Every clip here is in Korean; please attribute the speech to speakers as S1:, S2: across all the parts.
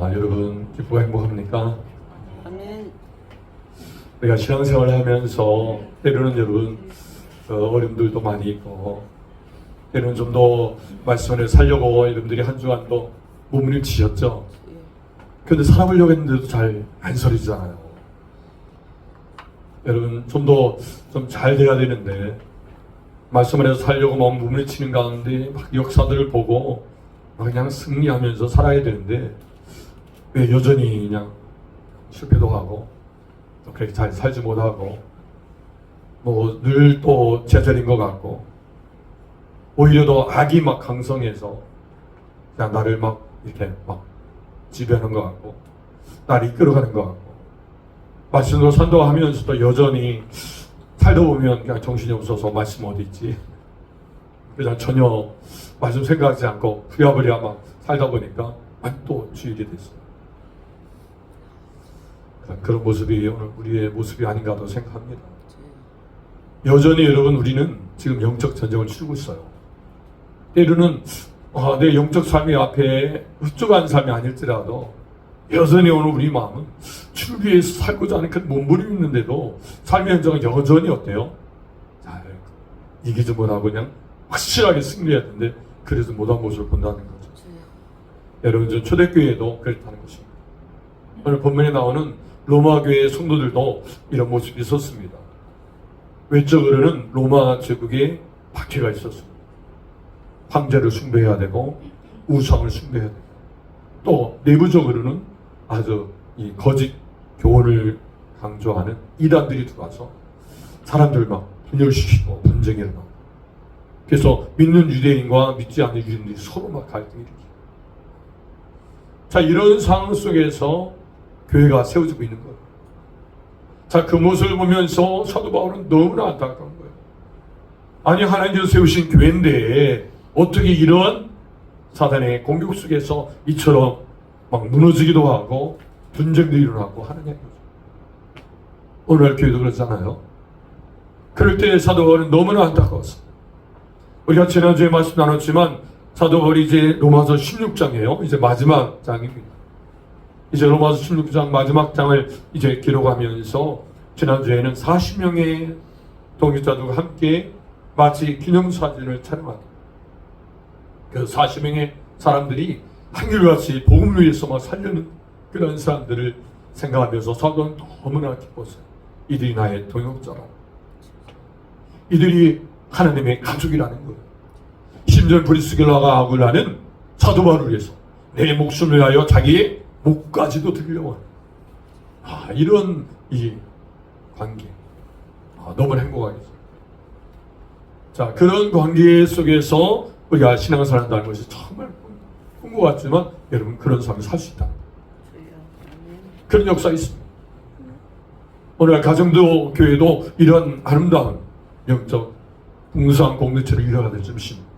S1: 여러분 기쁘고 행복합니까?
S2: 아멘.
S1: 우리가 신앙생활을 하면서 때로는 여러분 어려움들도 많이 있고 때로는 좀 더 말씀을 살려고 여러분들이 한 주간도 몸부림치셨죠. 그런데 살아보려고 했는데도 잘 안 서리잖아요. 여러분 좀 더 좀 잘 돼야 되는데 말씀을 해서 살려고 몸부림치는 가운데 막 역사들을 보고 막 그냥 승리하면서 살아야 되는데 왜 여전히 그냥 실패도 하고 또 그렇게 잘 살지 못하고 뭐 늘 또 제자리인 것 같고 오히려 더 악이 막 강성해서 그냥 나를 막 이렇게 막 지배하는 것 같고 나를 이끌어가는 것 같고 말씀으로 선도하면서도 여전히 살다 보면 그냥 정신이 없어서 말씀 어디 있지 그냥 전혀 말씀 생각하지 않고 부랴부랴 막 살다 보니까 또 주일이 됐어요. 그런 모습이 오늘 우리의 모습이 아닌가도 생각합니다. 여전히 여러분 우리는 지금 영적 전쟁을 치르고 있어요. 때로는 내 영적 삶이 앞에 흡족한 삶이 아닐지라도 여전히 오늘 우리 마음은 주를 위해서 살고자 하는 그 몸부림이 있는데도 삶의 현장은 여전히 어때요? 잘 이기지 못하고 그냥 확실하게 승리해야 되는데 그래서 못한 모습을 본다는 거죠. 여러분 저 초대교회도 그렇다는 것입니다. 오늘 본문에 나오는 로마 교회의 성도들도 이런 모습이 있었습니다. 외적으로는 로마 제국에 박해가 있었습니다. 황제를 숭배해야 되고 우상을 숭배해야 되고 또 내부적으로는 아주 이 거짓 교훈을 강조하는 이단들이 들어와서 사람들 막 분열시키고 분쟁이 일어나고 그래서 믿는 유대인과 믿지 않는 유대인들이 서로 막 갈등이 일으키고 자 이런 상황 속에서 교회가 세워지고 있는 거예요. 자, 그 모습을 보면서 사도 바울은 너무나 안타까운 거예요. 아니 하나님께서 세우신 교회인데 어떻게 이런 사단의 공격 속에서 이처럼 막 무너지기도 하고 분쟁도 일어나고 하느냐 이거죠. 오늘날 교회도 그렇잖아요. 그럴 때 사도 바울은 너무나 안타까웠어요. 우리가 지난주에 말씀 나눴지만 사도 바울이 이제 로마서 16장이에요. 이제 마지막 장입니다. 이제 로마서 16장 마지막 장을 이제 기록하면서 지난주에는 40명의 동역자들과 함께 마치 기념사진을 촬영합니다. 그 40명의 사람들이 한결같이 복음을 위해서 막 살려는 그런 사람들을 생각하면서 사도는 너무나 기뻤어요. 이들이 나의 동역자라. 이들이 하나님의 가족이라는 거예요. 심지어 브리스길라가 아굴라는 사도 바울을 위해서 내 목숨을 위하여 자기의 목까지도 들려와. 이런 이 관계. 너무 행복하겠어요. 자, 그런 관계 속에서 우리가 신앙생활을 한다는 것이 정말 꿈과 같지만 여러분 그런 삶을 살 수 있다. 그런 역사가 있습니다. 오늘 가정도 교회도 이런 아름다운 영적 풍성한 공동체를 이뤄야 될 점입니다.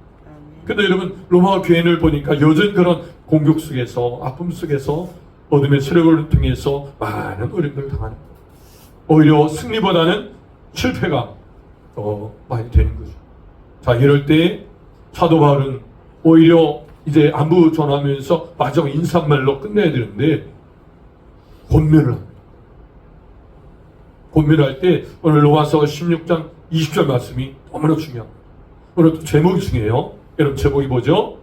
S1: 근데 여러분 로마 교회를 보니까 여전히 그런 공격 속에서 아픔 속에서 어둠의 세력을 통해서 많은 어려움을 당하는 거예요. 오히려 승리보다는 실패가 더 많이 되는 거죠. 자 이럴 때 사도 바울은 오히려 이제 안부 전하면서 마지막 인사말로 끝내야 되는데 권면을 합니다. 권면할 때 오늘 로마서 16장 20절 말씀이 너무나 중요합니다. 오늘 또 제목이 중요해요. 여러분 제목이 뭐죠?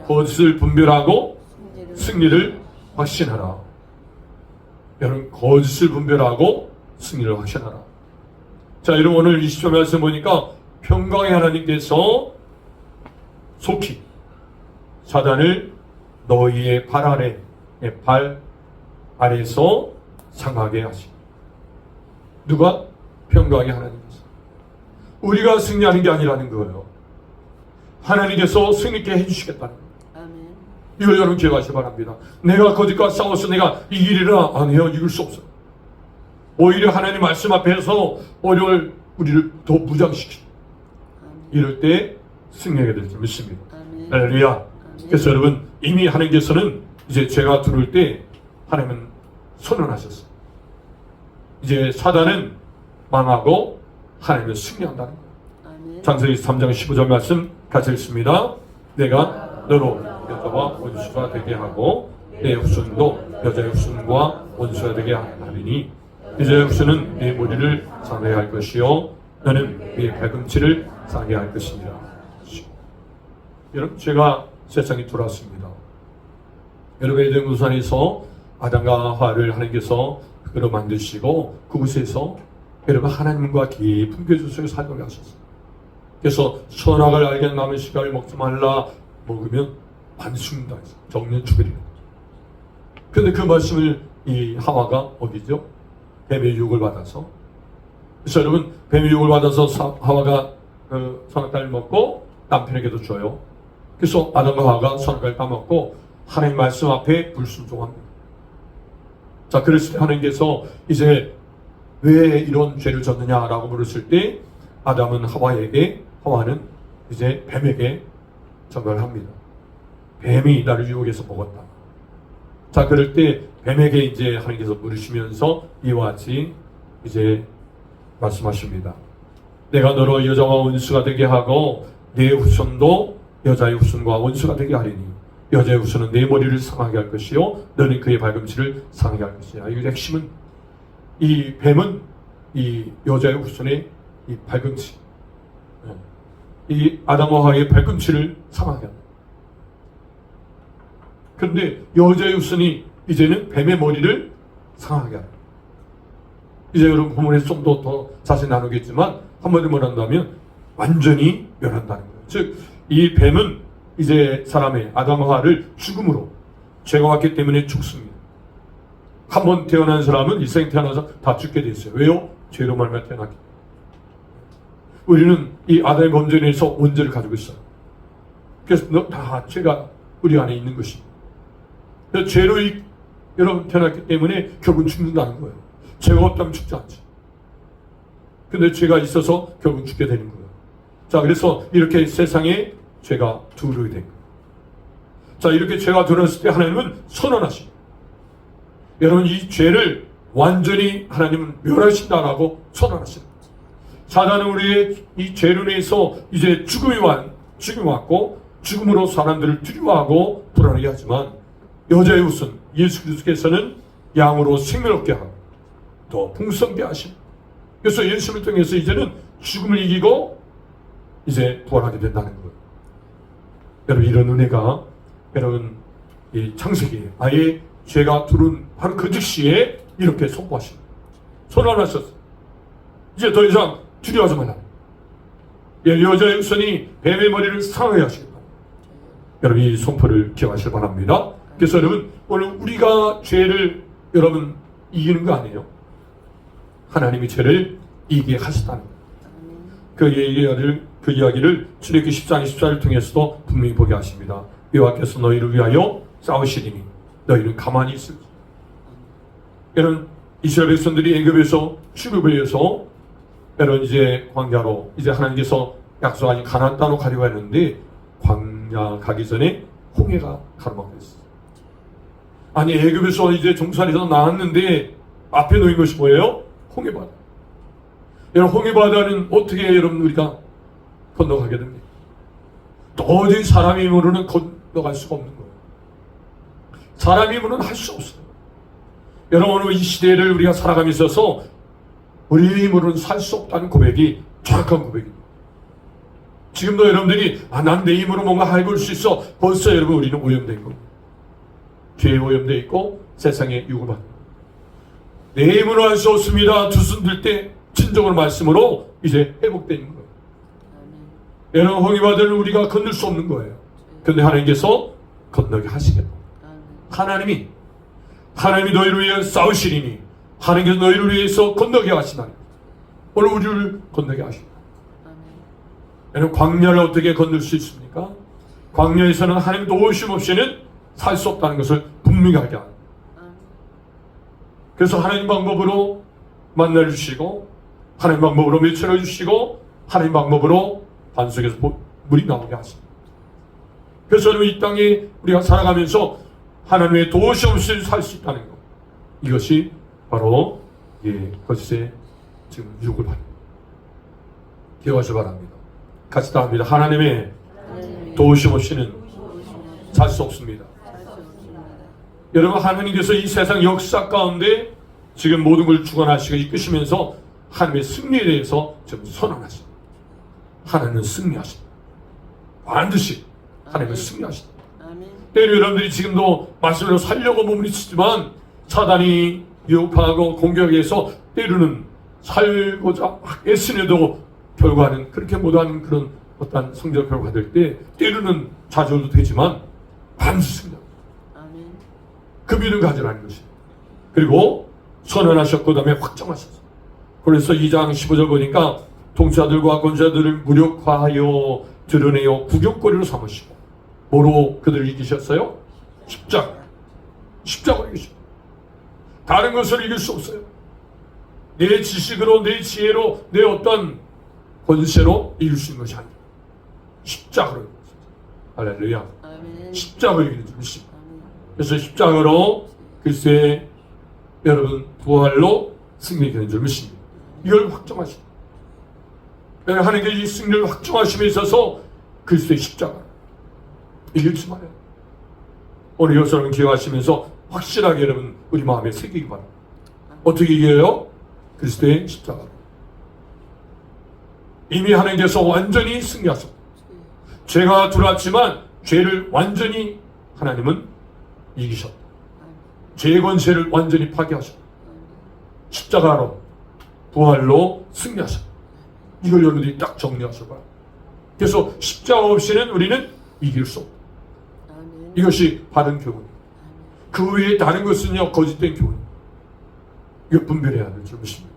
S1: 거짓을 분별하고 승리를 확신하라. 여러분 거짓을 분별하고 승리를 확신하라. 자 여러분 오늘 20절 말씀 보니까 평강의 하나님께서 속히 사단을 너희의 발 아래에서 상하게 하시고 누가? 평강의 하나님께서. 우리가 승리하는 게 아니라는 거예요. 하나님께서 승리케 해주시겠다는 거예요.
S2: 아멘.
S1: 이걸 여러분 기억하시기 바랍니다. 내가 거짓과 싸워서 내가 이기리라 아니에요. 이길 수 없어요. 오히려 하나님 말씀 앞에서 어려울 우리를 더 무장시키고 이럴 때 승리하게 될 줄 믿습니다. 할렐루야. 그래서 여러분 이미 하나님께서는 이제 죄가 들어올 때 하나님은 선언하셨어요. 이제 사단은 망하고 하나님은 승리한다는 거예요. 창세기 3장 15절 말씀 같이 읽습니다. 내가 너로 여자와 원수가 되게 하고 내 후손도 여자의 후손과 원수가 되게 하리니 여자의 후손은 내 머리를 상하게 할 것이요 너는 그의 발꿈치를 상하게 할 것이니라. 여러분, 제가 세상에 들어왔습니다. 여러분, 에덴 동산에서 아담과 하와를 하나님께서 그로 만드시고 그곳에서 여러분 하나님과 깊은 교제 속에 살게 하셨어요. 그래서 선악을 알게 남은 시간을 먹지 말라, 먹으면 반죽는다 해서 정년 죽으리라. 그런데 그 말씀을 이 하와가 어디죠? 뱀의 유혹을 받아서. 그래서 여러분, 뱀의 유혹을 받아서 하와가 그 선악과를 먹고 남편에게도 줘요. 그래서 아담과 하와가 선악과를 따먹고 하나님 말씀 앞에 불순종합니다. 자, 그랬을 때 하나님께서 이제 왜 이런 죄를 졌느냐라고 물었을 때 아담은 하와에게, 하와는 이제 뱀에게 전가를 합니다. 뱀이 나를 유혹해서 먹었다. 자, 그럴 때 뱀에게 이제 하나님께서 물으시면서 이와 같이 이제 말씀하십니다. 내가 너로 여자와 원수가 되게 하고 내 후손도 여자의 후손과 원수가 되게 하리니 여자의 후손은 내 머리를 상하게 할 것이요 너는 그의 발꿈치를 상하게 할 것이야. 이 핵심은 이 뱀은 이 여자의 후손의 이 발꿈치, 이 아담과 하와의 발꿈치를 상하게 합니다. 그런데 여자의 후손이 이제는 뱀의 머리를 상하게 합니다. 이제 여러분 본문에서 좀 더 자세히 나누겠지만 한마디로 말한다면 완전히 멸한다는 거예요. 즉 이 뱀은 이제 사람의 아담과 하와를 죽음으로, 죄가 왔기 때문에 죽습니다. 한 번 태어난 사람은 일생 태어나서 다 죽게 돼 있어요. 왜요? 죄로 말미암아 태어났기 때문에. 우리는 이 아담의 범죄에 의해서 원죄를 가지고 있어요. 그래서 다 죄가 우리 안에 있는 것입니다. 그래서 죄로 여러분 태어났기 때문에 결국은 죽는다는 거예요. 죄가 없다면 죽지 않지. 근데 죄가 있어서 결국은 죽게 되는 거예요. 자, 그래서 이렇게 세상에 죄가 들어오게 된 거예요. 자, 이렇게 죄가 들어왔을 때 하나님은 선언하십니다. 여러분, 이 죄를 완전히 하나님은 멸하신다라고 선언하십니다. 사단은 우리의 이 죄로 인해서 이제 죽음이 왔고 죽음으로 사람들을 두려워하고 불안하게 하지만 여자의 후손 예수 그리스도께서는 양으로 생명을 얻게 하고 더 풍성케 하십니다. 그래서 예수를 통해서 이제는 죽음을 이기고 이제 부활하게 된다는 거예요. 여러분, 이런 은혜가 여러분 이 창세기에 아예 죄가 들어온 바로 그 즉시에 이렇게 선포하십니다. 선언하셨어요. 이제 더 이상 두려워하지 말라. 여자의 후손이 뱀의 머리를 상하게 하시겠다. 여러분, 이 선포를 기억하시길 바랍니다. 그래서 여러분, 오늘 우리가 죄를 여러분 이기는 거 아니에요. 하나님이 죄를 이기게 하셨다는 거예요. 그 이야기를 출애굽기 14장 14절을 통해서도 분명히 보게 하십니다. 여호와께서 너희를 위하여 싸우시리니 너희는 가만히 있을지. 여러분, 이스라엘 백성들이 애굽에서 출애굽을 해서 여러분 이제 광야로 이제 하나님께서 약속하신 가나안 땅으로 가려고 했는데 광야 가기 전에 홍해가 가로막혀 있어요. 아니, 애굽에서 이제 종살이에서 나왔는데 앞에 놓인 것이 뭐예요? 홍해바다. 여러분, 홍해바다는 어떻게 여러분 우리가 건너가게 됩니까? 도저히 사람의 힘으로는 건너갈 수가 없는 거예요. 사람의 힘으로는 할 수 없어요. 여러분, 오늘 이 시대를 우리가 살아가며 있어서 우리의 힘으로는 살 수 없다는 고백이 정확한 고백입니다. 지금도 여러분들이 난 내 힘으로 뭔가 해볼 수 있어. 벌써 여러분 우리는 오염된 겁니다. 죄에 오염되어 있고 세상에 유혹을 받는 겁니다. 내 힘으로 할 수 없습니다. 두 손 들 때 진정으로 말씀으로 이제 회복되는 거예요. 여러분, 홍해바다를 우리가 건널 수 없는 거예요. 그런데 하나님께서 건너게 하시겠다. 하나님이 너희를 위해 싸우시리니 하나님께서 너희를 위해서 건너게 하시나니 오늘 우리를 건너게 하십니다. 여러분, 광야를 어떻게 건널 수 있습니까? 광야에서는 하나님 도우심 없이는 살 수 없다는 것을 분명히 하게 합니다. 그래서 하나님 방법으로 만나주시고 하나님 방법으로 맺혀주시고 하나님 방법으로 반석에서 물이 나오게 하십니다. 그래서 여러분, 이 땅에 우리가 살아가면서 하나님의 도우심 없이 살 수 있다는 것, 이것이 바로 거짓의 지금 유혹을 받는 기억하시기 바랍니다. 같이 다 합니다. 하나님의 도우심 없이는 잘 수 없습니다. 여러분, 하나님께서 이 세상 역사 가운데 지금 모든 걸 주관하시고 이끄시면서 하나님의 승리에 대해서 지금 선언하십니다. 하나님은 승리하십니다. 반드시 하나님은 승리하십니다. 때로 여러분들이 지금도 말씀으로 살려고 몸부림치지만 사단이 유혹하고 공격해서 때로는 살고자 애쓰려도 결과는 그렇게 못하는 그런 어떤 성적 결과가 될 때 때로는 좌절도 되지만 반드시 승리합니다. 그 믿음 가지라는 것이에요. 그리고 선언하셨고 그 다음에 확정하셨어요. 그래서 2장 15절 보니까 통치자들과 권세자들을 무력화하여 드러내어 구경거리로 삼으시고 뭐로 그들을 이기셨어요? 십자가로 이기셨어요. 다른 것으로 이길 수 없어요. 내 지식으로, 내 지혜로, 내 어떤 권세로 이길 수 있는 것이 아니에요. 십자가로 이기셨어요. 할렐루야. 십자가로 이기는 줄 믿습니다. 그래서 십자가로 글쎄 여러분 부활로 승리하는 줄 믿습니다. 이걸 확정하십니다. 하나님께서 이 승리를 확정하심에 있어서 그리스도의 십자가 이길지 말아요. 오늘 이것을 기억하시면서 확실하게 여러분 우리 마음에 새기기 바랍니다. 어떻게 이겨요? 그리스도의 십자가. 이미 하나님께서 완전히 승리하셨고 죄가 들어왔지만 죄를 완전히 하나님은 이기셨다. 죄의 권세를 완전히 파괴하셨다. 십자가로 부활로 승리하셨다. 이걸 여러분들이 딱 정리하셔봐요. 그래서 십자가 없이는 우리는 이길 수 없다. 이것이 바른 교훈입니다. 그 외에 다른 것은요 거짓된 교훈입니다. 이거 분별해야 될 줄 믿습니다.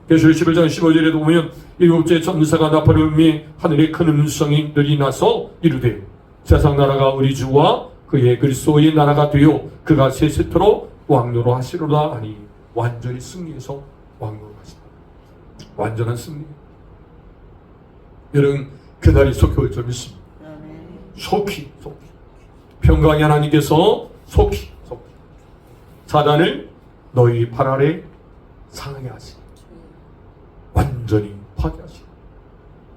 S1: 계시록 11장 15절에도 보면 일곱째 천사가 나팔을 하늘에 큰 음성이 들이 나서 이르되 세상 나라가 우리 주와 그의 그리스도의 나라가 되어 그가 세세토록 왕노로 하시로다 하니 완전히 승리해서 왕노로 하시다. 완전한 승리. 여러분 그날이 속히 올 줄 믿습니다. 속히 평강의 하나님께서 속히 사단을 너희 발 아래 상하게 하시고 완전히 파괴하시고.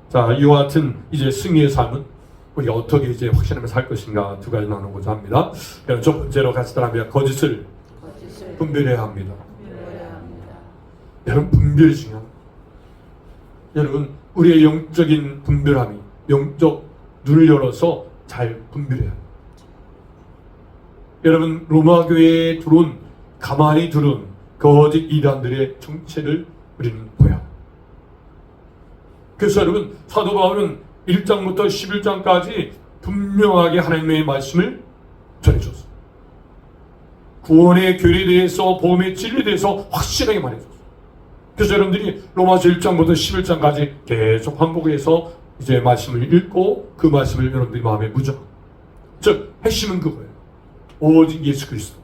S1: 자, 이와 같은 이제 승리의 삶은 우리가 어떻게 이제 확신하며 살 것인가 두 가지 나누고자 합니다. 여러분 첫 번째로 같이 따라하면 거짓을 분별해야 합니다. 여러분 분별이 중요합니다. 여러분 우리의 영적인 분별함이 영적 눈을 열어서 잘 분별해야 합니다. 여러분 로마 교회에 들어온 가만히 들은 거짓 이단들의 정체를 우리는 보여야 합니다. 그래서 여러분 사도 바울은 1장부터 11장까지 분명하게 하나님의 말씀을 전해줬어요. 구원의 교리에 대해서 복음의 진리에 대해서 확실하게 말해줬어요. 그래서 여러분들이 로마서 1장부터 11장까지 계속 반복해서 이제 말씀을 읽고 그 말씀을 여러분들이 마음에 묻어. 즉 핵심은 그거예요. 오직 예수 그리스도.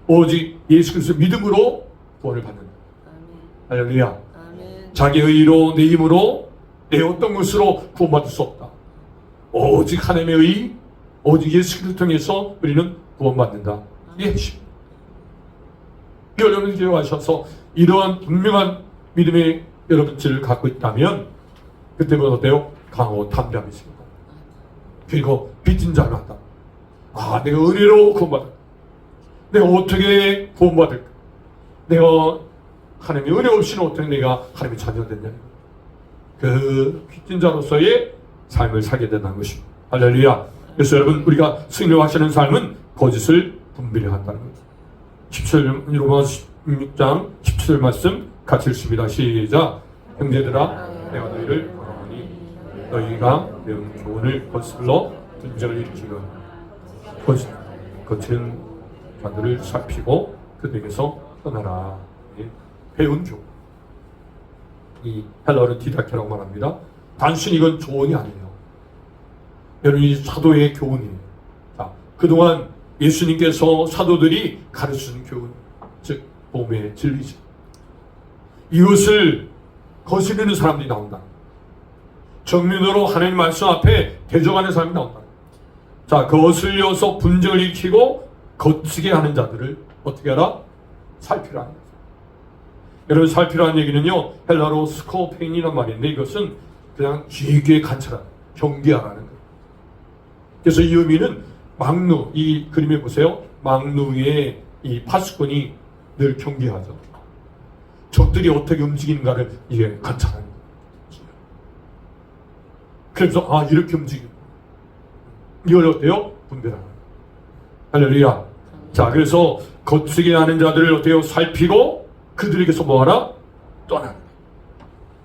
S1: 오직 예수 그리스도 믿음으로 구원을 받는다. 할렐루야. 자기의 의로 내 힘으로 내 어떤 것으로 구원받을 수 없다. 오직 하나님의 의, 오직 예수 그리스도를 통해서 우리는 구원받는다. 이게 핵심입니다. 여러분이 기억하셔서 이러한 분명한 믿음의 여러분들을 갖고 있다면 그때부터 어때요? 강하고 담대함이 있습니다. 그리고 빚진 자를 한다. 아, 내가 은혜로 구원받을까? 내가 어떻게 구원받을까? 내가 하나님의 은혜 없이는 어떻게 내가 하나님의 자녀가 됐냐? 그 빚진 자로서의 삶을 살게 된다는 것입니다. 할렐루야. 그래서 여러분 우리가 승리하시는 삶은 거짓을 분별해야 한다는 거죠. 17절 로마서 16장 17절 말씀 같이 읽습니다. 시작. 형제들아 내가 너희를 권하노니 너희가 배운 교훈을 거슬러 분쟁을 일으키고 거친 자들을 살피고 그들에게서 떠나라. 배운 교훈. 이 헬라어는 디다케라고 말합니다. 단순히 이건 조언이 아니에요. 여러분 이 사도의 교훈이에요. 자, 그동안 예수님께서 사도들이 가르치는 교훈, 즉 복음의 진리죠. 이것을 거스르는 사람들이 나온다. 정면으로 하나님 말씀 앞에 대적하는 사람이 나온다. 자, 거슬려서 분쟁을 일으키고 거치게 하는 자들을 어떻게 하라? 살피라. 여러분 살피라는 얘기는요 헬라로 스코페인이란 말인데 이것은 그냥 깊게 관찰하라, 경계하라는 거예요. 그래서 이 의미는 망루, 이 그림에 보세요. 망루 위에 이 파수꾼이 늘 경계하죠. 적들이 어떻게 움직이는가를 이게 관찰하는 거예요. 그래서 이렇게 움직이고 이걸 어때요? 분별하는 거예요. 할렐루야. 자, 그래서 거치게 하는 자들을 어때요? 살피고 그들에게서 뭐하라? 떠나는 거예요.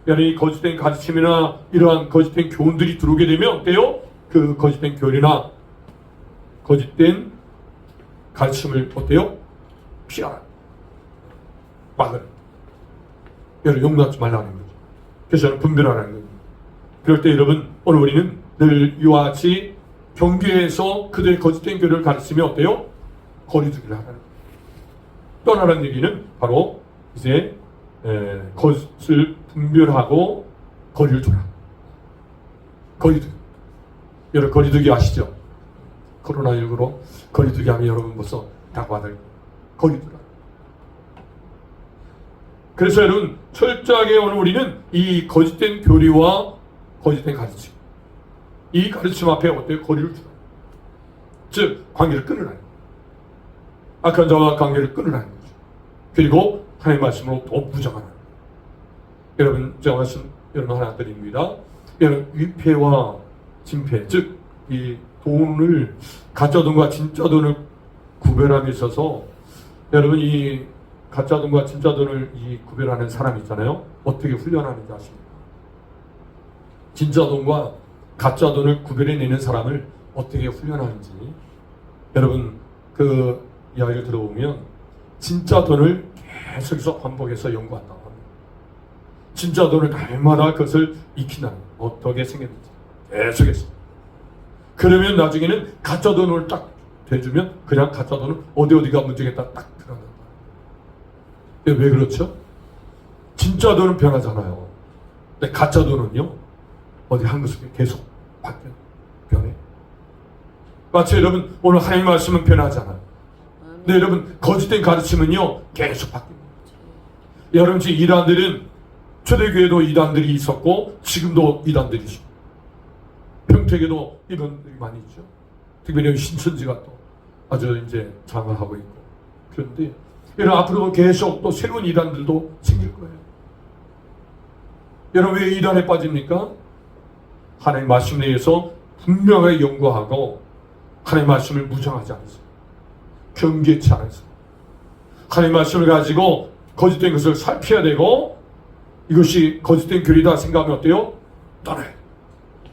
S1: 여러분, 이 거짓된 가르침이나 이러한 거짓된 교훈들이 들어오게 되면 어때요? 그 거짓된 교리나 거짓된 가르침을 어때요? 피하라. 막으라. 여러분, 용납하지 말라는 거죠. 그래서 저는 분별하라는 거예요. 그럴 때 여러분, 오늘 우리는 늘 이와 같이 경계에서 그들의 거짓된 교리를 가르치면 어때요? 거리두기를 하라는 거예요. 떠나라는 얘기는 바로 이제 것을 분별하고 거리를 두라. 거리두기. 여러분, 거리두기 아시죠? 코로나19로 거리두기 하면 여러분 벌써 다과들 거리두라. 그래서 여러분, 철저하게 오늘 우리는 이 거짓된 교리와 거짓된 가르침, 이 가르침 앞에 어때요? 거리를 두라. 즉 관계를 끊으라는 거예요. 악한 자와 관계를 끊으라는 거죠. 그리고 하나님의 말씀으로 더 무장하라. 여러분, 제가 말씀 여러분 하나 드립니다. 여러분, 위패와 진패, 즉 이 돈을, 가짜 돈과 진짜 돈을 구별함에 있어서 여러분, 이 가짜 돈과 진짜 돈을 이 구별하는 사람이 있잖아요. 어떻게 훈련하는지 아십니까? 진짜 돈과 가짜 돈을 구별해내는 사람을 어떻게 훈련하는지 여러분, 그 이야기를 들어보면 진짜 돈을 계속해서 반복해서 연구한다고 합니다. 진짜 돈을 날마다 그것을 익힌다는 거예요. 어떻게 생겼는지 계속해서. 그러면 나중에는 가짜 돈을 딱 대주면 그냥 가짜 돈은 어디가 문제겠다 딱 드러난다. 왜 그렇죠? 진짜 돈은 변하잖아요. 근데 가짜 돈은요, 어디 한 곳에 계속 바뀌어, 변해. 마치 여러분, 오늘 하나님 말씀은 변하잖아요. 근데 여러분, 거짓된 가르침은요, 계속 바뀝니다. 여러분, 지금 이단들은 초대교회도 이단들이 있었고 지금도 이단들이 있습니다. 평택에도 이단들이 많이 있죠. 특별히 신천지가 또 아주 이제 장악하고 있고. 그런데 여러분, 앞으로 계속 또 새로운 이단들도 생길 거예요. 여러분, 왜 이단에 빠집니까? 하나님 말씀에 의해서 분명하게 연구하고 하나님 말씀을 무장하지 않았어요. 경계치 않았어요. 하나님 말씀을 가지고 거짓된 것을 살펴야 되고, 이것이 거짓된 교리다 생각하면 어때요? 떠나요.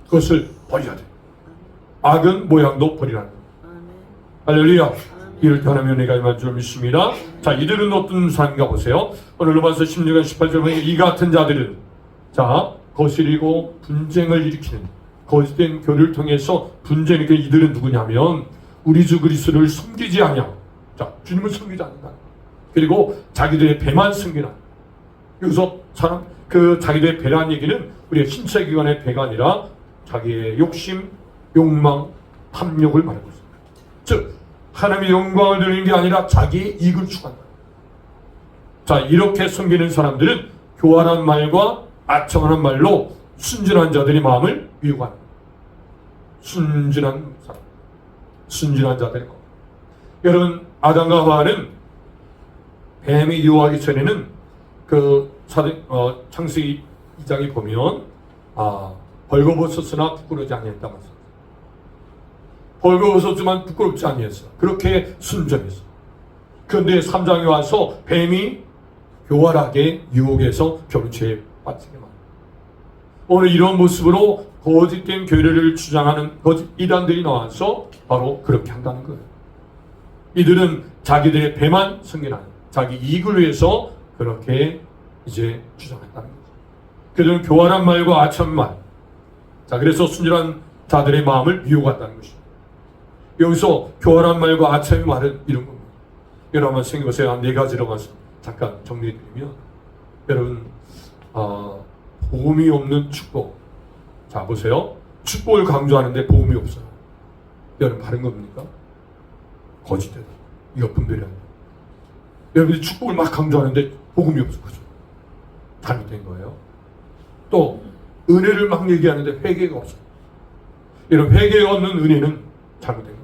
S1: 그것을 버려야 돼요. 악은 모양도 버리라는 거예요. 할렐루야. 이럴 때 하나님의 은혜가 임할 줄 믿습니다. 자, 이들은 어떤 사람인가 보세요. 오늘 로마서 16장 18절 보면 이 같은 자들은, 자, 거스리고 분쟁을 일으키는 거짓된 교리를 통해서 분쟁을 일으키는 이들은 누구냐면 우리 주 그리스도를 섬기지 아니하. 자, 주님을 섬기지 않는다. 그리고 자기들의 배만 섬기나. 여기서 자기들의 배라는 얘기는 우리의 신체 기관의 배가 아니라 자기의 욕심, 욕망, 탐욕을 말하고 있습니다. 즉 하나님의 영광을 누리는 게 아니라 자기의 이익을 추구한다. 자, 이렇게 섬기는 사람들은 교활한 말과 아첨한 말로 순진한 자들의 마음을 미혹하는 거예요. 순진한 사람, 순진한 자들의 것. 여러분, 아담과 하와는 뱀이 유혹하기 전에는 창세기 2장에 보면 벌거벗었으나 부끄러지 아니했다고 했어요. 벌거벗었지만 부끄럽지 아니했어. 그렇게 순전했어. 그런데 3장에 와서 뱀이 교활하게 유혹해서 결혼체에 빠지게 만들어요. 오늘 이런 모습으로 거짓된 교리를 주장하는 거짓 이단들이 나와서 바로 그렇게 한다는 거예요. 이들은 자기들의 배만 승인하는, 자기 이익을 위해서 그렇게 이제 주장했다는 거죠. 그들은 교활한 말과 아첨한 말. 자, 그래서 순진한 자들의 마음을 미혹한다는 것입니다. 여기서 교활한 말과 아첨의 말은 이런 겁니다. 여러분 한번 생각해보세요. 한 4가지로 잠깐 정리해드리면, 여러분, 복음이 없는 축복. 자, 보세요. 축복을 강조하는데 복음이 없어요. 여러분, 바른 겁니까? 거짓되다. 이거 분별해야 돼요. 여러분이 축복을 막 강조하는데 복음이 없어. 그죠? 잘못된 거예요. 또 은혜를 막 얘기하는데 회개가 없어요. 여러분, 회개가 없는 은혜는 잘못된 거예요.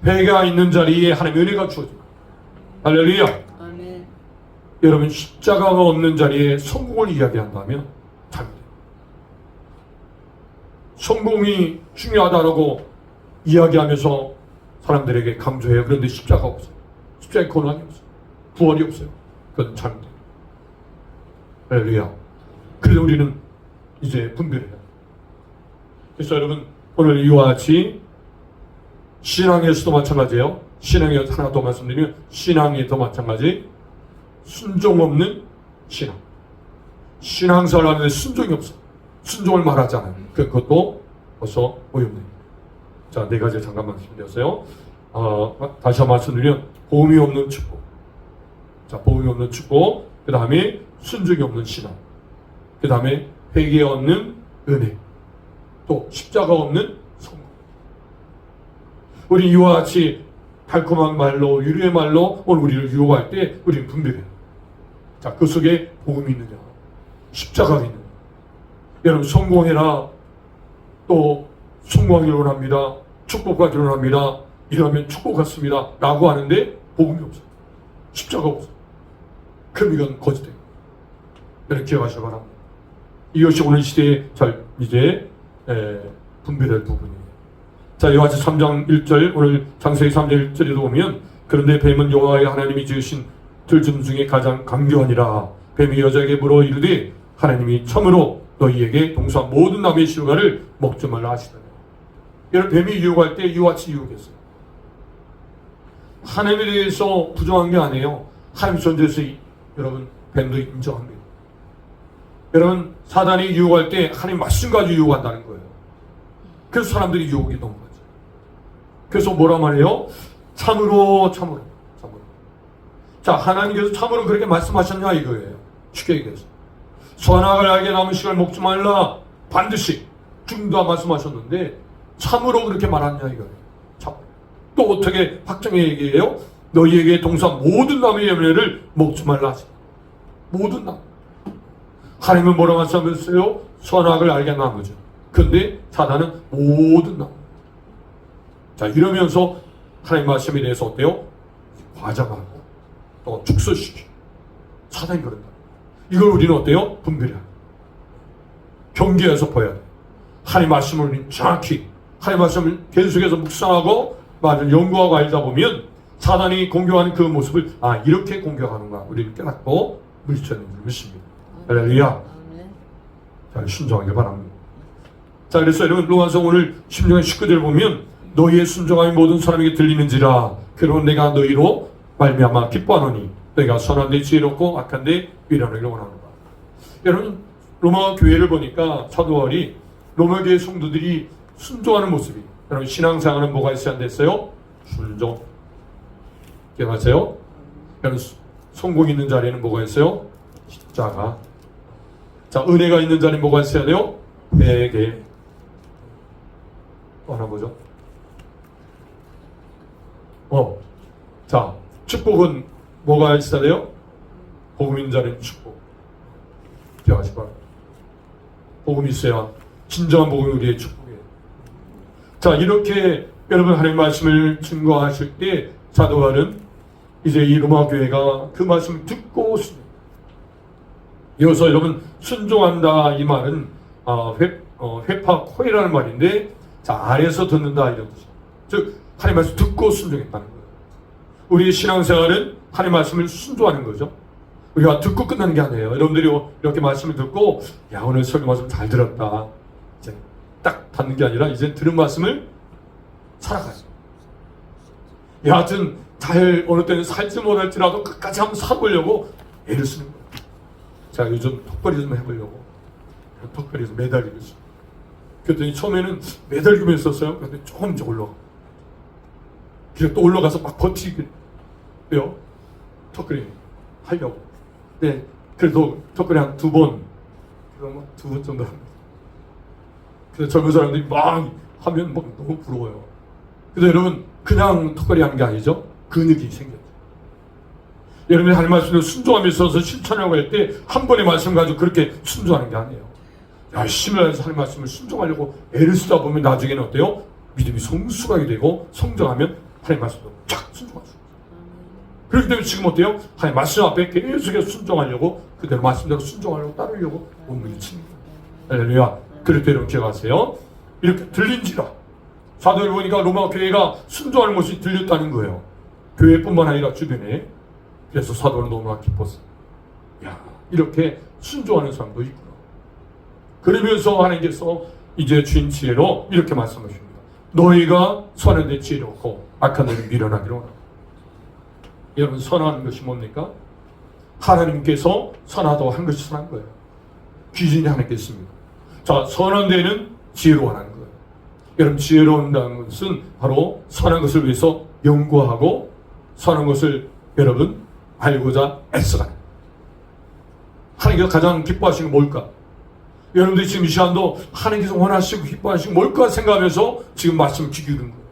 S1: 회개가 있는 자리에 하나님의 은혜가 주어집니다. 할렐루야.
S2: 아멘.
S1: 여러분, 십자가가 없는 자리에 성공을 이야기한다면 잘못돼요. 성공이 중요하다라고 이야기하면서 사람들에게 강조해요. 그런데 십자가가 없어요. 십자가의 고난이 없어요. 부활이 없어요. 그건 잘못돼요. 할렐루야. 그래서 우리는 이제 분별해요. 그래서 여러분, 오늘 이와 같이 신앙에서도 마찬가지예요. 신앙에 하나 더 말씀드리면 신앙에도 마찬가지. 순종 없는 신앙. 신앙생활 하는데 순종이 없어. 순종을 말하잖아요. 그것도 벌써 오염됩니다. 자, 네 가지 잠깐 말씀드렸어요. 다시 한번 말씀드리면 보험이 없는 축복. 자, 보험이 없는 축복. 그 다음에 순종이 없는 신앙. 그 다음에 회개 없는 은혜. 또 십자가 없는 성공. 우리 이와 같이 달콤한 말로 위로의 말로 오늘 우리를 유혹할 때 우리는 분별해요. 자, 그 속에 복음이 있느냐, 십자가가 있느냐. 여러분, 성공해라, 또 성공하기를 원합니다, 축복하기를 원합니다, 이러면 축복 같습니다 라고 하는데 복음이 없어요. 십자가 없어요. 그럼 이건 거짓돼요. 여러분, 기억하시기 바랍니다. 이것이 오늘 시대에 잘 이제 분별할 부분이에요. 자, 이와 같이 3장 1절, 오늘 창세기 3장 1절에도 보면, 그런데 뱀은 여호와의 하나님이 지으신 들짐 중에 가장 강교하니라. 뱀이 여자에게 물어 이르되 하나님이 참으로 너희에게 동서한 모든 나무의 실과를 먹지 말라 하시더라. 여러분, 뱀이 유혹할 때 이와 같이 유혹했어요. 하나님에 대해서 부정한 게 아니에요. 하나님 존재에서 여러분, 뱀도 인정합니다. 여러분, 사단이 유혹할 때 하나님 말씀 가지고 유혹한다는 거예요. 그래서 사람들이 유혹이 너무 많죠. 그래서 뭐라 말해요? 참으로. 자, 하나님께서 참으로 그렇게 말씀하셨냐 이거예요. 쉽게 얘기해서. 선악을 알게 남은 식을 먹지 말라. 반드시 죽는다 말씀하셨는데 참으로 그렇게 말하냐 이거예요. 참. 또 어떻게 확정해 얘기해요? 너희에게 동서한 모든 나무의 열매를 먹지 말라 하시. 모든 나무. 하나님은 뭐라 말씀하셨어요? 선악을 알게 한 나무죠. 근데 사단은 모든 나무. 자, 이러면서 하나님 말씀에 대해서 어때요? 과장하고 또 축소시키고 사단이 그런다. 이걸 우리는 어때요? 분별해야 돼. 경계해서 봐야 돼. 하나님 말씀을 우리는 정확히 하나님 말씀을 계속해서 묵상하고 말을 연구하고 알다 보면 사단이 공격하는 그 모습을 이렇게 공격하는구나 우리는 깨닫고 물리쳐내는 줄 믿습니다. 할렐루야. 자, 순종하길 바랍니다. 자, 그래서 여러분, 로마서 오늘 16장 19절 보면 너희의 순종함이 모든 사람에게 들리는지라. 그러면 내가 너희로 말미암아 기뻐하노니 너희가 선한데 지혜롭고 악한데 미련하기를 원하노라. 여러분, 로마 교회를 보니까 사도 바울이 로마 교회 성도들이 순종하는 모습이, 여러분, 신앙생활은 뭐가 있어야 안 됐어요? 순종. 기억하세요? 여러분, 성공 있는 자리에는 뭐가 있어요? 십자가. 자, 은혜가 있는 자리에 뭐가 있어야 돼요? 회개. 또 하나 보죠. 자, 축복은 뭐가 있어야 돼요? 복음 있는 자리는 축복. 기억하시기 바랍니다. 복음이 있어야 진정한 복음이 우리의 축복이에요. 자, 이렇게 여러분 하나님 말씀을 증거하실 때 사도 바울은 이제 이 로마 교회가 그 말씀을 듣고 이어서 여러분 순종한다 이 말은 회파코이라는 말인데, 자, 아래에서 듣는다 이런 뜻이죠. 즉 하나님 말씀 듣고 순종했다는 거예요. 우리의 신앙생활은 하나님 말씀을 순종하는 거죠. 우리가 듣고 끝나는 게 아니에요. 여러분들이 이렇게 말씀을 듣고 야, 오늘 설교 말씀 잘 들었다, 이제 딱 받는 게 아니라 이제 들은 말씀을 살아가죠. 여하튼 잘 어느 때는 살지 못할지라도 끝까지 한번 살아보려고 애를 쓰는 거예요. 자, 요즘 턱걸이 좀 해보려고 턱걸이에서 매달리고 있어요. 그랬더니 처음에는 매달리고 있었어요. 근데 조금 이제 올라가. 그래서 또 올라가서 막 버티게요. 턱걸이 하려고. 네, 그래도 턱걸이 한 2번, 그럼 2번 정도 합니다. 그래서 젊은 사람들이 막 하면 막 너무 부러워요. 그래서 여러분, 그냥 턱걸이 하는 게 아니죠. 근육이 생겼죠. 여러분이 하나님 말씀을 순종함에 있어서 실천하고 할 때 한 번의 말씀 가지고 그렇게 순종하는 게 아니에요. 열심히 해서 하나님 말씀을 순종하려고 애를 쓰다 보면 나중에는 어때요? 믿음이 성숙하게 되고 성장하면 하나님 말씀도 착 순종할 수 있어요. 그렇기 때문에 지금 어때요? 하나님 말씀 앞에 계속해서 순종하려고, 그대로 말씀대로 순종하려고 따르려고 몸부림치는 거예요. 할렐루야. 그럴 때 여러분 기억하세요. 이렇게 들린지라. 사도를 보니까 로마 교회가 순종하는 것이 들렸다는 거예요. 교회뿐만 아니라 주변에. 그래서 사도는 너무나 기뻤어요. 야, 이렇게 순종하는 사람도 있구나. 그러면서 하나님께서 이제 주인 지혜로 이렇게 말씀하십니다. 너희가 선한 데 지혜롭고 악한 데는 미련하기로 하라. 여러분, 선한 것이 뭡니까? 하나님께서 선하다고 한 것이 선한 거예요. 기준이 하나님께 있습니다. 자, 선한 데는 지혜로워하는 거예요. 여러분, 지혜로운다는 것은 바로 선한 것을 위해서 연구하고 선한 것을 여러분 알고자 애써가는 거예요. 하나님께서 가장 기뻐하시는 게 뭘까? 여러분들이 지금 이 시간도 하나님께서 원하시고 기뻐하시는 게 뭘까 생각하면서 지금 말씀을 귀 기울이는 거예요.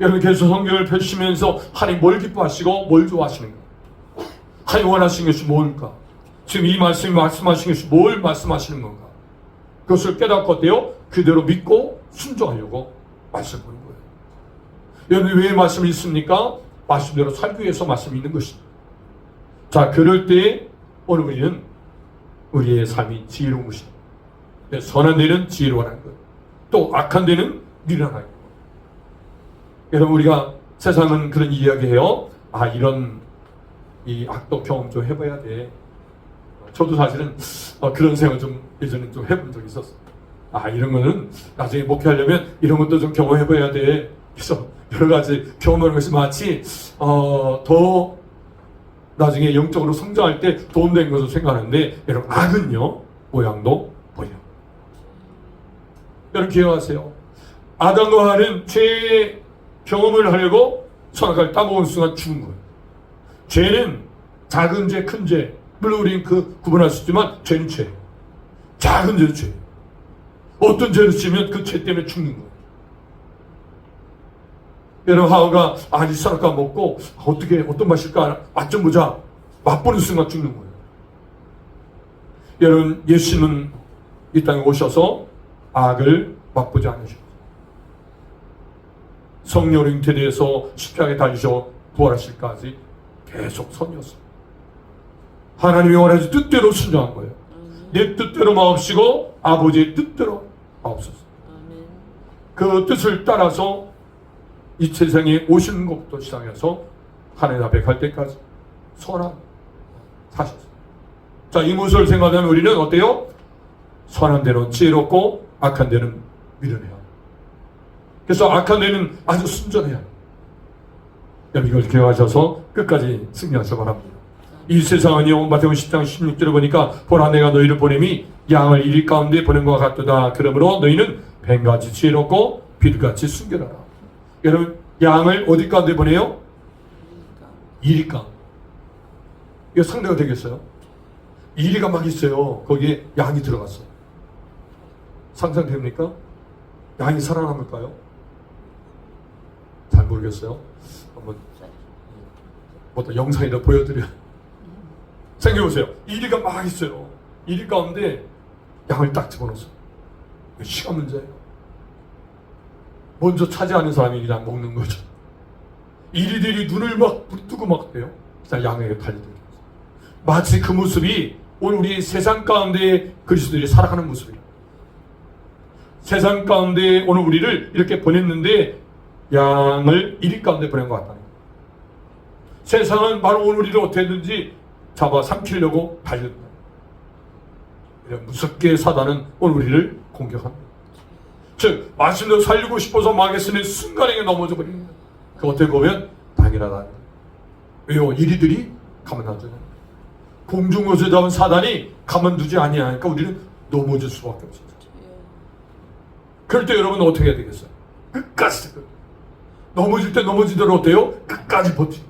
S1: 여러분 계속 성경을 펼치면서 하나님 뭘 기뻐하시고 뭘 좋아하시는 거예요. 하나님 원하시는 것이 뭘까? 지금 이 말씀이 말씀하시는 것이 뭘 말씀하시는 건가? 그것을 깨닫고 어때요? 그대로 믿고 순종하려고 말씀 보는 거예요. 여러분 왜 말씀이 있습니까? 말씀대로 살기 위해서 말씀이 있는 것입니다. 자, 그럴 때 오늘 우리는 우리의 삶이 지혜로운 것입니다. 선한 데는 지혜로워하는 것, 또 악한 데는 미련하는 것. 여러분 우리가 세상은 그런 이야기해요. 아, 이런 이 악도 경험 좀 해봐야 돼. 저도 사실은 그런 생각을 좀 예전에 좀 해본 적이 있었어요. 아, 이런 거는 나중에 목회하려면 이런 것도 좀 경험해봐야 돼. 그래서 여러 가지 경험하는 것이 마치 더 나중에 영적으로 성장할 때 도움되는 것으로 생각하는데, 여러분 악은요 모양도 보여. 여러분 기억하세요. 아담과 하와는 죄의 경험을 하려고 선악과를 따먹은 순간 죽은 거예요. 죄는 작은 죄, 큰 죄, 물론 우리는 그 구분할 수 있지만 죄는 죄. 작은 죄는 죄. 어떤 죄를 지면 그 죄 때문에 죽는 거예요. 여러분 하와가 이 선악과 먹고 어떻게 어떤 맛일까 맛 좀 보자. 맛보는 순간 죽는 거예요. 여러분 예수님은 이 땅에 오셔서 악을 맛보지 않으셨어요. 성령으로 잉태되어서 십자가에 달리셔 부활하실까지 계속 선이었어요. 하나님이 원하신 뜻대로 순종한 거예요. 내 뜻대로 마옵시고 아버지의 뜻대로 마옵소서. 그 뜻을 따라서 이 세상에 오시는 것부터 시작해서 하나님 앞에 갈 때까지 선한 사셨어요. 자, 이 모습을 생각하면 우리는 어때요? 선한 데는 지혜롭고 악한 데는 미련해야 합니다. 그래서 악한 데는 아주 순전해야 합니다. 여러분 이걸 기억하셔서 끝까지 승리하시기 바랍니다. 이 세상은요, 마태복음 10장 16절에 보니까 보라 내가 너희를 보냄이 양을 이리 가운데 보낸 것 같도다. 그러므로 너희는 뱀같이 지혜롭고 빌같이 순결하라. 여러분 양을 어디 가운데 보내요? 이리 가운데. 이거 상대가 되겠어요? 이리가 막 있어요. 거기에 양이 들어갔어요. 상상됩니까? 양이 살아남을까요? 잘 모르겠어요. 한번 어떤 영상이라 보여드려. 생각해보세요. 이리가 막 있어요. 이리 가운데 양을 딱 집어넣었어요. 시간 문제예요. 먼저 차지하는 사람이 그냥 먹는 거죠. 이리들이 눈을 막 뜨고 막 해요. 그냥 양에게 달려들어요. 마치 그 모습이 오늘 우리 세상 가운데 그리스도들이 살아가는 모습이에요. 세상 가운데 오늘 우리를 이렇게 보냈는데 양을 이리 가운데 보낸 것 같다는 거예요. 세상은 바로 오늘 우리를 어떻게든지 잡아 삼키려고 달려듭니다. 무섭게 사단은 오늘 우리를 공격합니다. 즉 말씀대로 살리고 싶어서 망했으니 순간에 넘어져 버립니다. 그 어떻게 보면 당연하다. 왜요? 이리들이 가만두잖아요. 공중것을 잡은 사단이 가만두지 아니하니까 우리는 넘어질 수밖에 없어요. 그럴 때 여러분 어떻게 해야 되겠어요? 끝까지 넘어질 때 넘어지도록 어때요? 끝까지 버티고.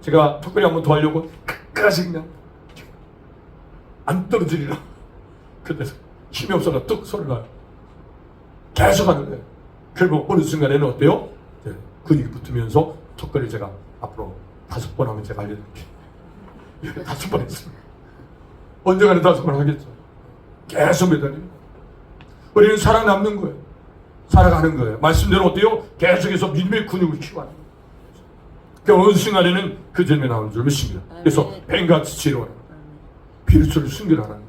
S1: 제가 특별히 한번 더 하려고 끝까지 그냥 안 떨어지리라. 근데 힘이 없어서 뚝 소리 나요. 계속 하는 거예요. 결국 어느 순간에는 어때요? 네, 근육이 붙으면서 턱걸이 제가 앞으로 5번 하면 제가 알려드릴게요. 5번 했습니다. 언젠가는 5번 하겠죠. 계속 매달리는 거예요. 우리는 살아남는 거예요. 살아가는 거예요. 말씀대로 어때요? 계속해서 믿음의 근육을 키워가는 거예요. 그러니까 어느 순간에는 그 점이 나오는 줄 믿습니다. 그래서 뱀같이 치료하는 거예요. 비루스를 숨겨라는 거예요.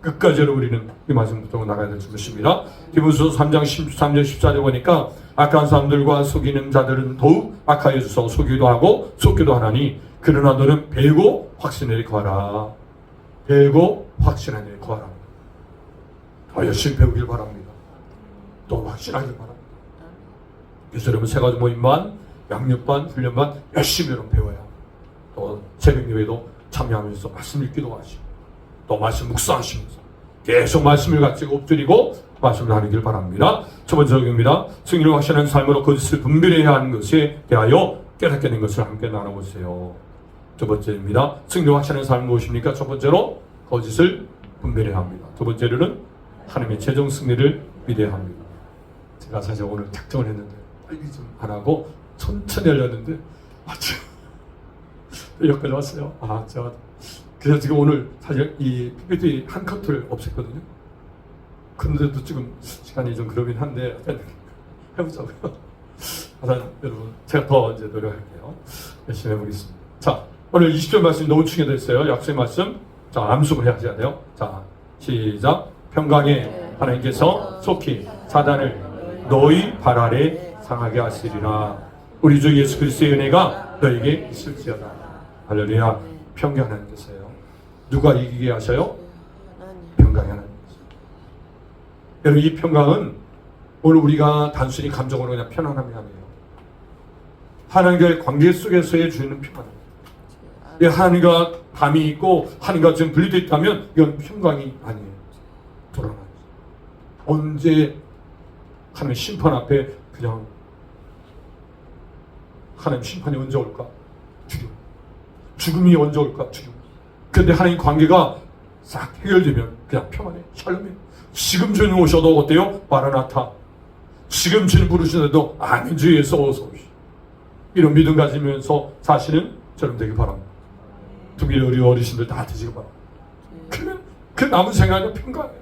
S1: 끝까지 우리는 이 말씀 붙들고 나가야 될 줄 믿습니다. 디모데후서 3장 13절 14절 보니까 악한 사람들과 속이는 자들은 더욱 악하여져서 속이기도 하고 속기도 하나니 그러나 너는 배고 확신하게 구하라. 배고 확신하게 구하라. 더 열심히 배우길 바랍니다. 또 확신하길 바랍니다. 그래서 여러분 새가족 모임반, 양육반, 훈련반 열심히 여러분 배워야 또 새벽 예배도 참여하면서 말씀 읽기도 하시고 또 말씀 묵상하시면서 계속 말씀을 가지고 엎드리고 말씀을 나누길 바랍니다. 첫 번째 적용입니다. 승리를 확신하는 삶으로 거짓을 분별해야 하는 것에 대하여 깨닫게 된 것을 함께 나눠보세요. 두 번째입니다. 승리를 확신하는 삶은 무엇입니까? 첫 번째로 거짓을 분별해야 합니다. 두 번째로는 하나님의 최종 승리를 믿어야 합니다. 제가 사실 오늘 작정을 했는데 빨리 좀 안 하고 천천히 하려는데 아침 여기까지 왔어요. 제가 그래서 지금 오늘 사실 이 PPT 한 컷을 없앴거든요. 근데도 지금 시간이 좀 그러긴 한데 해보자고요. 하여튼 여러분 제가 더 이제 노력할게요. 열심히 해보겠습니다. 자, 오늘 20절 말씀 너무 충격됐어요. 약속의 말씀. 자, 암송을 하셔야 돼요. 자, 시작. 평강에 하나님께서 속히 사단을 너희 발 아래 상하게 하시리라. 우리 주 예수 그리스도의 은혜가 너에게 있을지어다. 할렐루야. 평강 하나님께서요. 누가 이기게 하셔요? 평강이 하나님께서. 여러분 이 평강은 오늘 우리가 단순히 감정으로 그냥 편안함이 아니에요. 하나님과의 관계 속에서의 주는 평안입니다. 하나님과 담이 있고 하나님과 지금 분리되어 있다면 이건 평강이 아니에요. 불안하죠. 언제 하나님 심판 앞에 그냥 하나님 심판이 언제 올까? 죽음이 언제 올까? 그런데 하나님 관계가 싹 해결되면 그냥 평안해. 샬롬해. 지금 주님 오셔도 어때요? 마라나타. 지금 주님 부르시는데도 아멘 주 예수 어서 오시. 이런 믿음 가지면서 사시는 저는 되길 바랍니다. 특히 우리 어르신들 다 되시길 바랍니다. 그러면 그 남은 생활은 평강해요.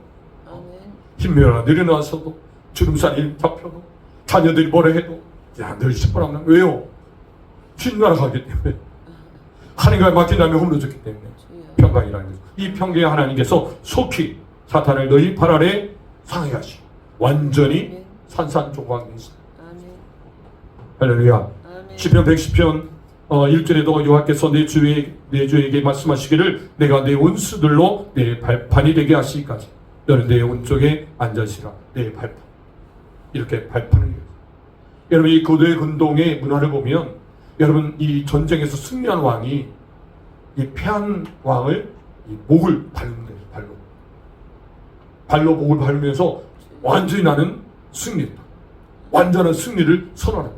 S1: 힘내라 내려놔서도 주름살이 잡혀도 자녀들이 뭐라 해도 늘 시퍼랍니다. 왜요? 주님 나라 가기 때문에 하나님과 맡긴 다음에 허물어졌기 때문에 평강이라는 거죠. 이 평강의 하나님께서 속히 사탄을 너희 발 아래 상하게 하시고 완전히 산산조각이 있어요. 할렐루야. 시편 110편 1절에도 여호와께서 내 주에게 말씀하시기를 내가 내 원수들로 내 발판이 되게 하시기까지 너는 내 오른쪽에 앉으시라. 내 발판. 이렇게 발판을 해요. 여러분 이 고대 근동의 문화를 보면 여러분 이 전쟁에서 승리한 왕이 이 패한 왕을 이 목을 밟는 거예요. 발로 목을 밟으면서 완전히 나는 승리했다. 완전한 승리를 선언한다.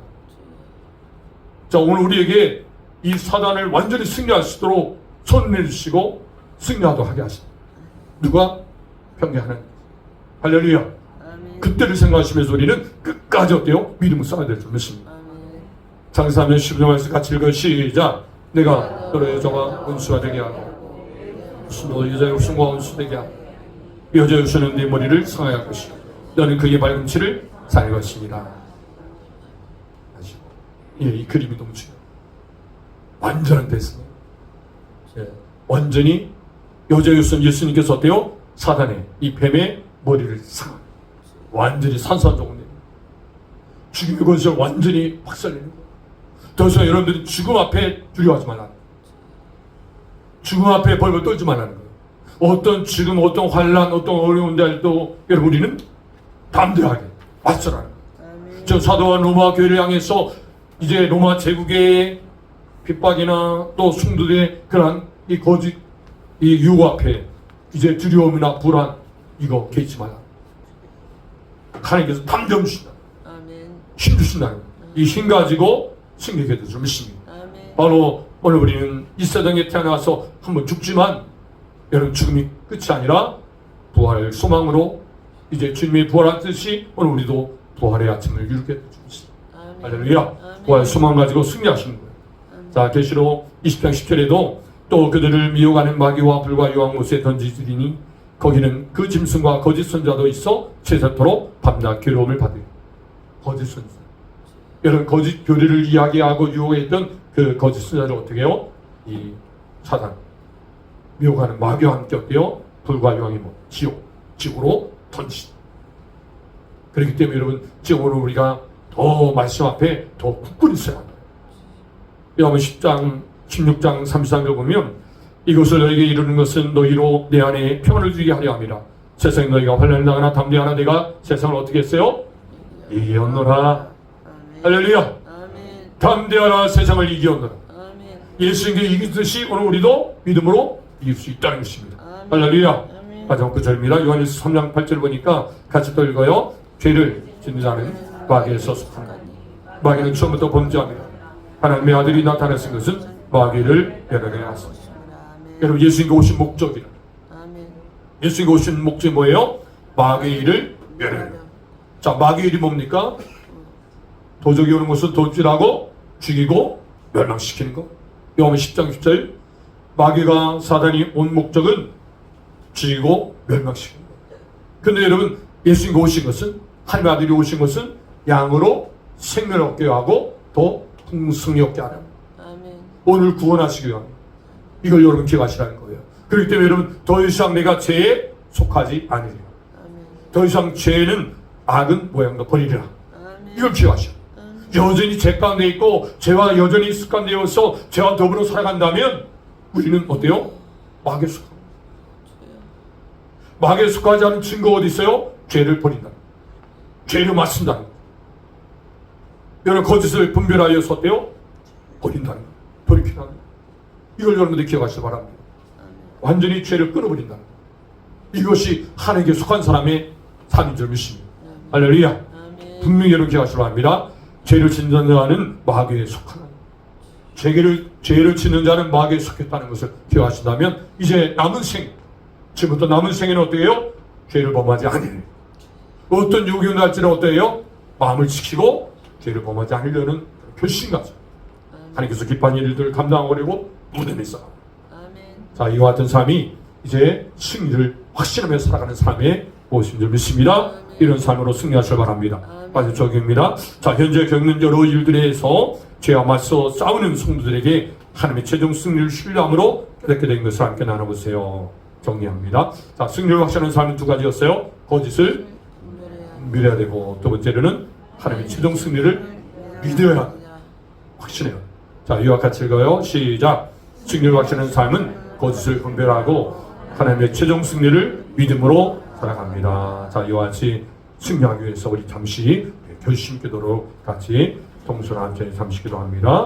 S1: 자, 오늘 우리에게 이 사단을 완전히 승리할 수 있도록 선언해 주시고 승리하도록 하게 하십니다. 누가? 평강하는 할렐루야. 아멘. 그때를 생각하시면서 우리는 끝까지 어때요? 믿음을 쌓아야 될 줄 믿습니다. 장사하면 10년 말씀 같이 읽어 시작. 내가 너의 여자와 원수가 되게 하고 너 여자의 웃음과 원수 되게 하고 여자의 웃음은 네 머리를 상하게 할 것이요 너는 그의 발꿈치를 살 것이니라. 이 그림이 너무 중요해요. 완전한 대승. 완전히 여자의 웃음 예수님께서 어때요? 사단의 이 뱀의 머리를 상하게 완전히 산산조각 죽임의 권세를 완전히 박살내는 거예요. 더 이상 여러분들이 죽음 앞에 두려워하지 말라. 죽음 앞에 벌벌 떨지 말라는 거예요. 어떤 죽음, 어떤 환란, 어떤 어려운 날도 여러분 우리는 담대하게 맞서라는 거예요. 저 사도와 로마 교회를 향해서 이제 로마 제국의 핍박이나 또 충돌의 그런 이 거짓 이 유혹 앞에 이제 두려움이나 불안 이거 개의치 말라. 하나님께서 담대함 주신다. 힘 주신다는 이 힘 가지고 승리하게 될 줄 믿습니다. 바로 오늘 우리는 이 세상에 태어나서 한번 죽지만 여러분 죽음이 끝이 아니라 부활 소망으로 이제 주님의 부활한 뜻이 오늘 우리도 부활의 아침을 이루게 될 줄 믿습니다. 할렐루야. 부활 소망 가지고 승리하시는 거예요. 자, 계시록 20장 10절에도 또 그들을 미혹하는 마귀와 불과 유황 못에 던지시리니 거기는 그 짐승과 거짓 선자도 있어 세세토록 밤낮 괴로움을 받으리. 거짓 선지자. 여러분 거짓 교리를 이야기하고 유혹했던 그 거짓 선지자를 어떻게 해요? 이 사단 미혹하는 마귀와 함께 어때요? 불과 유황이 뭐 지옥으로 던지다. 그렇기 때문에 여러분 지금으로 우리가 더 말씀 앞에 더 굳건히 있어야 합니다. 요한복음 10장 16장 33절 보면 이것을 너에게 이루는 것은 너희로 내 안에 평안을 주게 하려 함이라. 세상에 너희가 환난을 당하나 담대하나 내가 세상을 어떻게 했어요? 이겼노라. 할렐루야. 담대하라 세상을 이겼노라. 예수님께 이기듯이 오늘 우리도 믿음으로 이길 수 있다는 것입니다. 할렐루야. 마지막 구절입니다. 요한일서 3장 8절 보니까 같이 또 읽어요. 죄를 짓는 자는 마귀에서 속한다. 마귀는 처음부터 범죄합니다. 하나님의 아들이 나타났은 것은 마귀를 멸하려 하십니다. 여러분 예수님께 오신 목적이라. 예수님께 오신 목적이 뭐예요? 마귀의 일을 멸하려. 자, 마귀의 일이 뭡니까? 도적이 오는 것은 도질하고 죽이고 멸망시키는 것. 요한복음 10장 10절 마귀가 사단이 온 목적은 죽이고 멸망시키는 것. 근데 여러분 예수님이 오신 것은 하나님의 아들이 오신 것은 양으로 생명을 얻게 하고 또 풍성히 얻게 하는 오늘 구원하시기 위함. 이걸 여러분 기억하시라는 거예요. 그렇기 때문에 여러분 더 이상 내가 죄에 속하지 아니리라. 더 이상 죄는 악은 모양도 버리리라. 이걸 기억하시라. 여전히 죄 가운데 있고 죄와 여전히 습관되어서 죄와 더불어 살아간다면 우리는 어때요? 마귀에 속합니다. 마귀에 속하지 않은 증거가 어디 있어요? 죄를 버린다. 죄를 맞춘다. 여러분 거짓을 분별하여서 어때요? 버린다는 거. 돌이키는 거. 이걸 여러분들 기억하시기 바랍니다. 완전히 죄를 끊어버린다. 이것이 하나님께 속한 사람의 삶인 줄 믿습니다. 할렐루야. 분명히 여러분 기억하시기 바랍니다. 죄를 짓는 자는 마귀에 속하는 죄를 짓는 자는 마귀에 속했다는 것을 기억하신다면 이제 남은 생 지금부터 남은 생에는 어떻게 해요? 죄를 범하지 않으려. 어떤 유혹이 날지는 어때요? 마음을 지키고 죄를 범하지 않으려는 결심가죠. 하나님께서 기뻐하는 일들을 감당하려고 무덤에 있어. 자, 이와 같은 삶이 이제 승리를 확신하며 살아가는 삶의 모습인 줄 믿습니다. 이런 삶으로 승리하시길 바랍니다. 마지막입니다. 자, 현재 겪는 여러 일들에서 죄와 맞서 싸우는 성도들에게 하나님의 최종 승리를 신뢰함으로 깨닫게 된 것을 함께 나눠보세요. 정리합니다. 자, 승리를 확신하는 삶은 두 가지였어요. 거짓을 믿어야 되고 두 번째로는 하나님의 최종 승리를 믿어야 확신해요. 자, 이와 같이 읽어요. 시작. 승리를 확신하는 삶은 거짓을 분별하고 하나님의 최종 승리를 믿음으로 살아갑니다. 자, 이와 같이 승리하기 위해서 우리 잠시 결심 기도로 같이 동서나 함께 잠시 기도합니다.